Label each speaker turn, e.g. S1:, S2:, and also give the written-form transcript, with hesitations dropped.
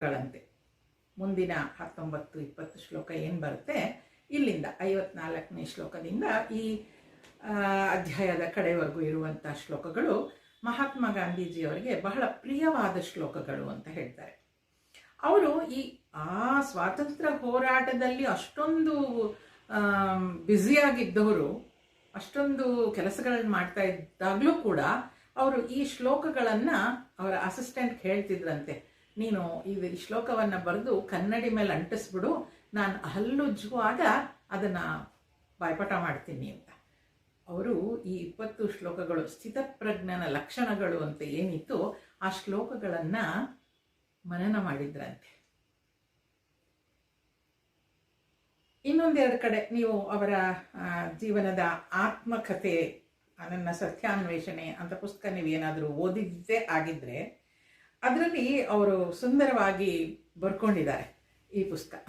S1: ಗಳಂತೆ. ಮುಂದಿನ 19-20 ಶ್ಲೋಕ ಏನು ಬರುತ್ತೆ, ಇಲ್ಲಿಂದ 54ನೇ ಶ್ಲೋಕದಿಂದ ಈ ಅಧ್ಯಾಯದ ಕಡೆವರೆಗೂ ಇರುವಂಥ ಶ್ಲೋಕಗಳು ಮಹಾತ್ಮ ಗಾಂಧೀಜಿಯವರಿಗೆ ಬಹಳ ಪ್ರಿಯವಾದ ಶ್ಲೋಕಗಳು ಅಂತ ಹೇಳ್ತಾರೆ. ಅವರು ಈ ಸ್ವಾತಂತ್ರ್ಯ ಹೋರಾಟದಲ್ಲಿ ಅಷ್ಟೊಂದು ಬ್ಯುಸಿಯಾಗಿದ್ದವರು, ಅಷ್ಟೊಂದು ಕೆಲಸಗಳನ್ನ ಮಾಡ್ತಾ ಇದ್ದಾಗಲೂ ಕೂಡ ಅವರು ಈ ಶ್ಲೋಕಗಳನ್ನು ಅವರ ಅಸಿಸ್ಟೆಂಟ್ ಹೇಳ್ತಿದ್ರಂತೆ, ನೀನು ಈ ಶ್ಲೋಕವನ್ನು ಬರೆದು ಕನ್ನಡಿ ಮೇಲೆ ಅಂಟಿಸ್ಬಿಡು, ನಾನು ಹಲ್ಲುಜ್ಜುವಾಗ ಅದನ್ನು ಬಾಯ್ಪಾಠ ಮಾಡ್ತೀನಿ ಅಂತ. ಅವರು ಈ 20 ಶ್ಲೋಕಗಳು ಸ್ಥಿತಪ್ರಜ್ಞನ ಲಕ್ಷಣಗಳು ಅಂತ ಏನಿತ್ತು ಆ ಶ್ಲೋಕಗಳನ್ನು ಮನನ ಮಾಡಿದ್ರಂತೆ. ಇನ್ನೊಂದೆರಡು ಕಡೆ ನೀವು ಅವರ ಜೀವನದ ಆತ್ಮಕಥೆ, ನನ್ನ ಸತ್ಯಾನ್ವೇಷಣೆ ಅಂತ ಪುಸ್ತಕ ನೀವೇನಾದರೂ ಓದಿದ್ದೇ ಆಗಿದ್ರೆ ಅದರಲ್ಲಿ ಅವರು ಸುಂದರವಾಗಿ ಬರ್ಕೊಂಡಿದ್ದಾರೆ ಈ ಪುಸ್ತಕ.